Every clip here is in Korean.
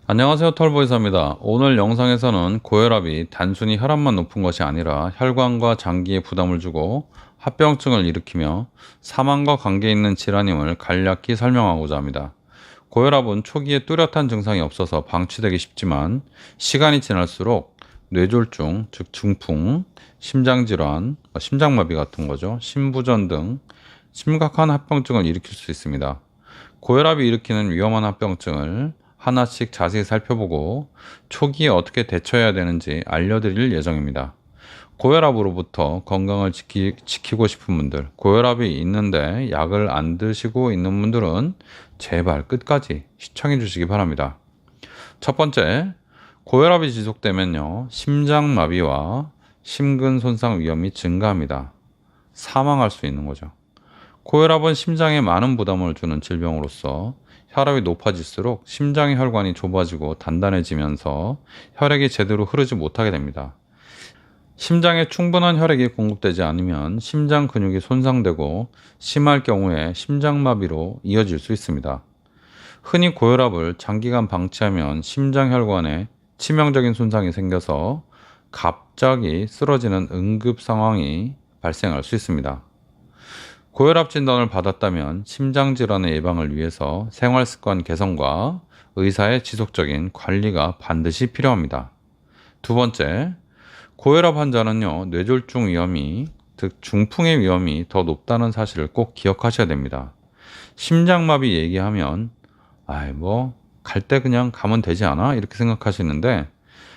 안녕하세요, 털보이사입니다. 오늘 영상에서는 고혈압이 단순히 혈압만 높은 것이 아니라 혈관과 장기에 부담을 주고 합병증을 일으키며 사망과 관계 있는 질환임을 간략히 설명하고자 합니다. 고혈압은 초기에 뚜렷한 증상이 없어서 방치되기 쉽지만 시간이 지날수록 뇌졸중, 즉 중풍, 심장질환, 심장마비 같은 거죠, 심부전 등 심각한 합병증을 일으킬 수 있습니다. 고혈압이 일으키는 위험한 합병증을 하나씩 자세히 살펴보고 초기에 어떻게 대처해야 되는지 알려드릴 예정입니다. 고혈압으로부터 건강을 지키고 싶은 분들, 고혈압이 있는데 약을 안 드시고 있는 분들은 제발 끝까지 시청해 주시기 바랍니다. 첫 번째, 고혈압이 지속되면요, 심장마비와 심근 손상 위험이 증가합니다. 사망할 수 있는 거죠. 고혈압은 심장에 많은 부담을 주는 질병으로서 혈압이 높아질수록 심장의 혈관이 좁아지고 단단해지면서 혈액이 제대로 흐르지 못하게 됩니다. 심장에 충분한 혈액이 공급되지 않으면 심장 근육이 손상되고 심할 경우에 심장마비로 이어질 수 있습니다. 흔히 고혈압을 장기간 방치하면 심장 혈관에 치명적인 손상이 생겨서 갑자기 쓰러지는 응급 상황이 발생할 수 있습니다. 고혈압 진단을 받았다면 심장질환의 예방을 위해서 생활습관 개선과 의사의 지속적인 관리가 반드시 필요합니다. 두 번째, 고혈압 환자는요, 뇌졸중 위험이, 즉 중풍의 위험이 더 높다는 사실을 꼭 기억하셔야 됩니다. 심장마비 얘기하면 갈 때 그냥 가면 되지 않아? 이렇게 생각하시는데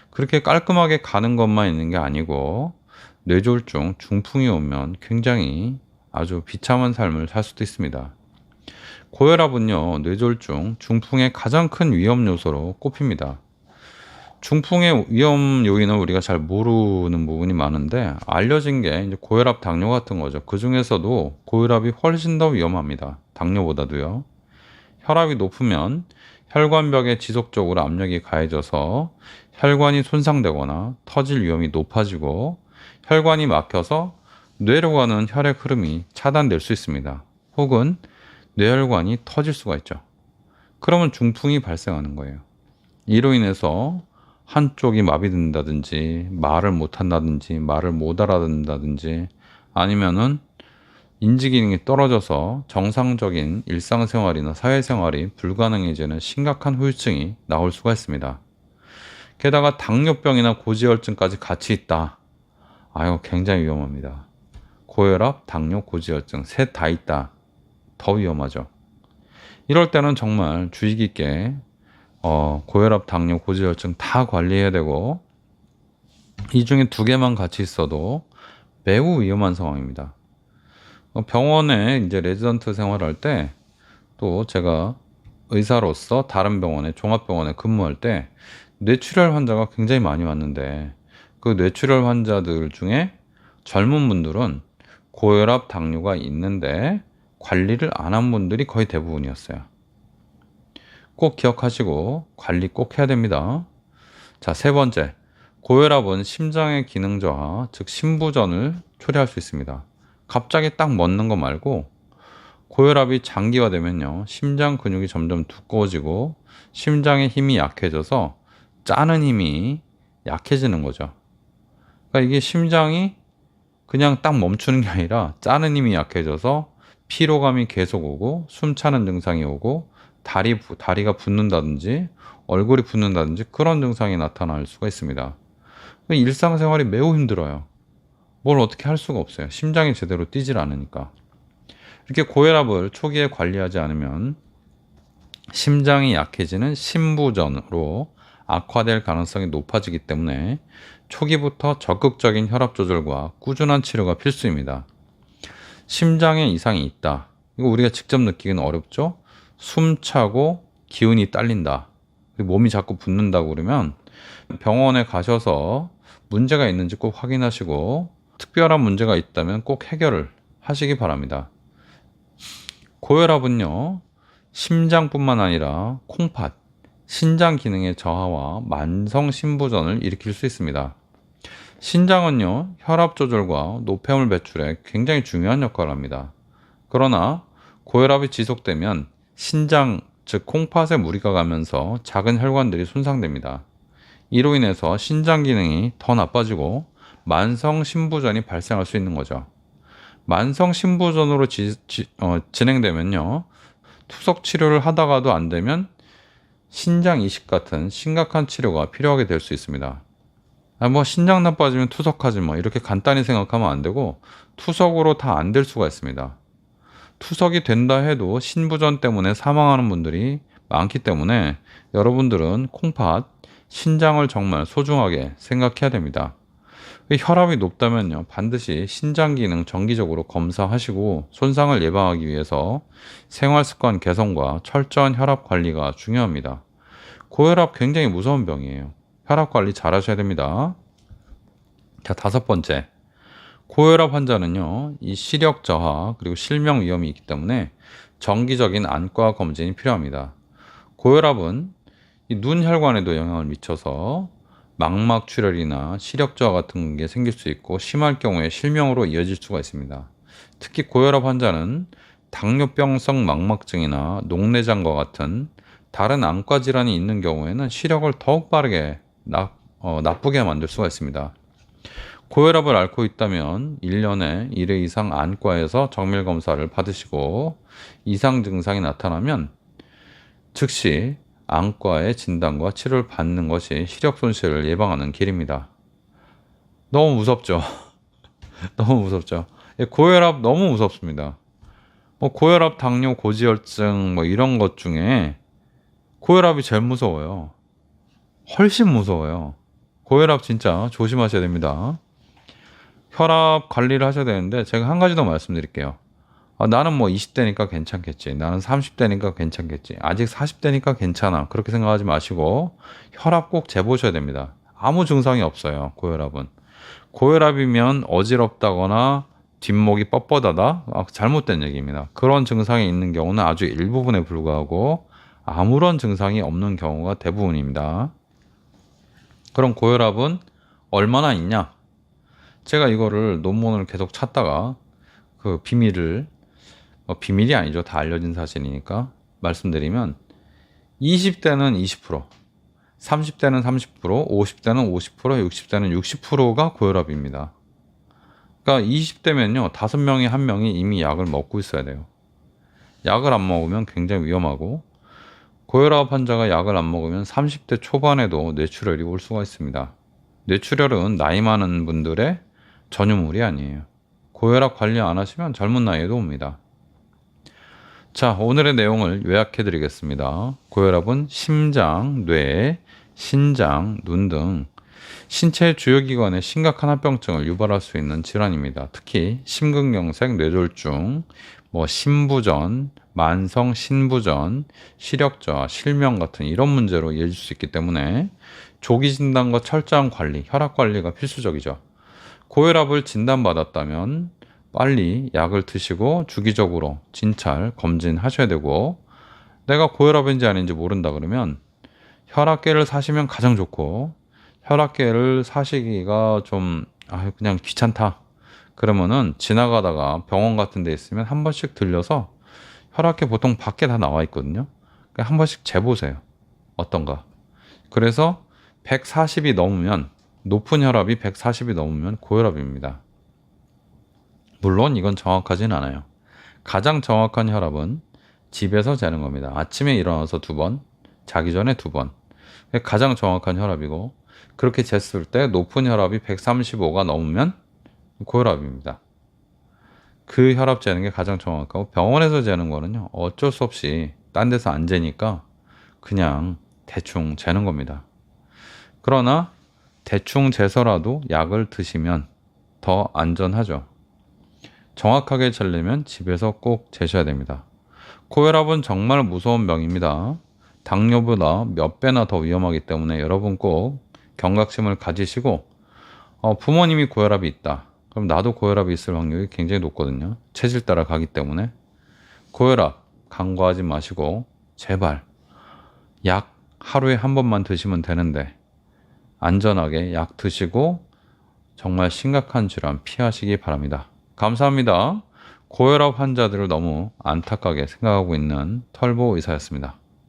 그렇게 깔끔하게 가는 것만 있는 게 아니고 뇌졸중, 중풍이 오면 굉장히 아주 비참한 삶을 살 수도 있습니다. 고혈압은요, 뇌졸중, 중풍의 가장 큰 위험 요소로 꼽힙니다. 중풍의 위험 요인은 우리가 잘 모르는 부분이 많은데 알려진 게 이제 고혈압, 당뇨 같은 거죠. 그 중에서도 고혈압이 훨씬 더 위험합니다. 당뇨보다도요. 혈압이 높으면 혈관벽에 지속적으로 압력이 가해져서 혈관이 손상되거나 터질 위험이 높아지고 혈관이 막혀서 뇌로 가는 혈액 흐름이 차단될 수 있습니다. 혹은 뇌혈관이 터질 수가 있죠. 그러면 중풍이 발생하는 거예요. 이로 인해서 한쪽이 마비된다든지 말을 못한다든지 말을 못 알아듣는다든지 아니면은 인지 기능이 떨어져서 정상적인 일상생활이나 사회생활이 불가능해지는 심각한 후유증이 나올 수가 있습니다. 게다가 당뇨병이나 고지혈증까지 같이 있다. 굉장히 위험합니다. 고혈압, 당뇨, 고지혈증 셋 다 있다. 더 위험하죠. 이럴 때는 정말 주의 깊게 고혈압, 당뇨, 고지혈증 다 관리해야 되고 이 중에 두 개만 같이 있어도 매우 위험한 상황입니다. 병원에 이제 레지던트 생활할 때 또 제가 의사로서 다른 병원에 종합병원에 근무할 때 뇌출혈 환자가 굉장히 많이 왔는데 그 뇌출혈 환자들 중에 젊은 분들은 고혈압, 당뇨가 있는데 관리를 안 한 분들이 거의 대부분이었어요. 꼭 기억하시고 관리 꼭 해야 됩니다. 자, 세 번째, 고혈압은 심장의 기능 저하, 즉 심부전을 초래할 수 있습니다. 갑자기 딱 멎는 거 말고 고혈압이 장기화되면요, 심장 근육이 점점 두꺼워지고 심장의 힘이 약해져서 짜는 힘이 약해지는 거죠. 그러니까 이게 심장이 그냥 딱 멈추는 게 아니라 짜는 힘이 약해져서 피로감이 계속 오고 숨차는 증상이 오고 다리가 붓는다든지 얼굴이 붓는다든지 그런 증상이 나타날 수가 있습니다. 일상생활이 매우 힘들어요. 뭘 어떻게 할 수가 없어요. 심장이 제대로 뛰질 않으니까. 이렇게 고혈압을 초기에 관리하지 않으면 심장이 약해지는 심부전으로 악화될 가능성이 높아지기 때문에 초기부터 적극적인 혈압 조절과 꾸준한 치료가 필수입니다. 심장에 이상이 있다. 이거 우리가 직접 느끼기는 어렵죠? 숨차고 기운이 딸린다. 몸이 자꾸 붓는다고 그러면 병원에 가셔서 문제가 있는지 꼭 확인하시고 특별한 문제가 있다면 꼭 해결을 하시기 바랍니다. 고혈압은요, 심장뿐만 아니라 콩팥, 신장 기능의 저하와 만성 심부전을 일으킬 수 있습니다. 신장은요, 혈압 조절과 노폐물 배출에 굉장히 중요한 역할을 합니다. 그러나 고혈압이 지속되면 신장, 즉 콩팥에 무리가 가면서 작은 혈관들이 손상됩니다. 이로 인해서 신장 기능이 더 나빠지고 만성 신부전이 발생할 수 있는 거죠. 만성 신부전으로 진행되면요, 투석 치료를 하다가도 안 되면 신장 이식 같은 심각한 치료가 필요하게 될 수 있습니다. 뭐 신장 나빠지면 투석하지 뭐 이렇게 간단히 생각하면 안 되고, 투석으로 다 안 될 수가 있습니다. 투석이 된다 해도 신부전 때문에 사망하는 분들이 많기 때문에 여러분들은 콩팥, 신장을 정말 소중하게 생각해야 됩니다. 혈압이 높다면요, 반드시 신장 기능 정기적으로 검사하시고 손상을 예방하기 위해서 생활 습관 개선과 철저한 혈압 관리가 중요합니다. 고혈압 굉장히 무서운 병이에요. 혈압 관리 잘 하셔야 됩니다. 자, 다섯 번째. 고혈압 환자는요, 이 시력 저하 그리고 실명 위험이 있기 때문에 정기적인 안과 검진이 필요합니다. 고혈압은 이 눈 혈관에도 영향을 미쳐서 망막 출혈이나 시력 저하 같은 게 생길 수 있고, 심할 경우에 실명으로 이어질 수가 있습니다. 특히 고혈압 환자는 당뇨병성 망막증이나 녹내장과 같은 다른 안과 질환이 있는 경우에는 시력을 더욱 빠르게 나쁘게 만들 수가 있습니다. 고혈압을 앓고 있다면 1년에 1회 이상 안과에서 정밀 검사를 받으시고, 이상 증상이 나타나면 즉시 안과의 진단과 치료를 받는 것이 시력 손실을 예방하는 길입니다. 너무 무섭죠? 너무 무섭죠? 고혈압 너무 무섭습니다. 고혈압, 당뇨, 고지혈증 이런 것 중에 고혈압이 제일 무서워요. 훨씬 무서워요. 고혈압 진짜 조심하셔야 됩니다. 혈압 관리를 하셔야 되는데 제가 한 가지 더 말씀드릴게요. 나는 20대니까 괜찮겠지. 나는 30대니까 괜찮겠지. 아직 40대니까 괜찮아. 그렇게 생각하지 마시고 혈압 꼭 재보셔야 됩니다. 아무 증상이 없어요, 고혈압은. 고혈압이면 어지럽다거나 뒷목이 뻣뻣하다? 잘못된 얘기입니다. 그런 증상이 있는 경우는 아주 일부분에 불과하고 아무런 증상이 없는 경우가 대부분입니다. 그럼 고혈압은 얼마나 있냐? 제가 이거를 논문을 계속 찾다가 그 비밀이 아니죠. 다 알려진 사실이니까 말씀드리면 20대는 20%, 30대는 30%, 50대는 50%, 60대는 60%가 고혈압입니다. 그러니까 20대면요, 5명에 1명이 이미 약을 먹고 있어야 돼요. 약을 안 먹으면 굉장히 위험하고, 고혈압 환자가 약을 안 먹으면 30대 초반에도 뇌출혈이 올 수가 있습니다. 뇌출혈은 나이 많은 분들의 전유물이 아니에요. 고혈압 관리 안 하시면 젊은 나이에도 옵니다. 자, 오늘의 내용을 요약해 드리겠습니다. 고혈압은 심장, 뇌, 신장, 눈 등 신체 주요 기관에 심각한 합병증을 유발할 수 있는 질환입니다. 특히 심근경색, 뇌졸중, 신부전, 만성 신부전, 시력저하, 실명 같은 이런 문제로 이어질 수 있기 때문에 조기 진단과 철저한 관리, 혈압 관리가 필수적이죠. 고혈압을 진단받았다면 빨리 약을 드시고 주기적으로 진찰, 검진하셔야 되고, 내가 고혈압인지 아닌지 모른다 그러면 혈압계를 사시면 가장 좋고, 혈압계를 사시기가 좀 그냥 귀찮다 그러면은 지나가다가 병원 같은 데 있으면 한 번씩 들려서, 혈압계 보통 밖에 다 나와 있거든요. 그러니까 한 번씩 재보세요. 어떤가. 그래서 140이 넘으면, 높은 혈압이 140이 넘으면 고혈압입니다. 물론 이건 정확하진 않아요. 가장 정확한 혈압은 집에서 재는 겁니다. 아침에 일어나서 2번, 자기 전에 2번. 가장 정확한 혈압이고, 그렇게 쟀을 때 높은 혈압이 135가 넘으면 고혈압입니다. 그 혈압 재는 게 가장 정확하고, 병원에서 재는 거는요, 어쩔 수 없이 딴 데서 안 재니까 그냥 대충 재는 겁니다. 그러나 대충 재서라도 약을 드시면 더 안전하죠. 정확하게 재려면 집에서 꼭 재셔야 됩니다. 고혈압은 정말 무서운 병입니다. 당뇨보다 몇 배나 더 위험하기 때문에 여러분 꼭 경각심을 가지시고, 부모님이 고혈압이 있다. 그럼 나도 고혈압이 있을 확률이 굉장히 높거든요. 체질 따라 가기 때문에. 고혈압 간과하지 마시고 제발 약 하루에 한 번만 드시면 되는데 안전하게 약 드시고 정말 심각한 질환 피하시기 바랍니다. 감사합니다. 고혈압 환자들을 너무 안타깝게 생각하고 있는 털보 의사였습니다.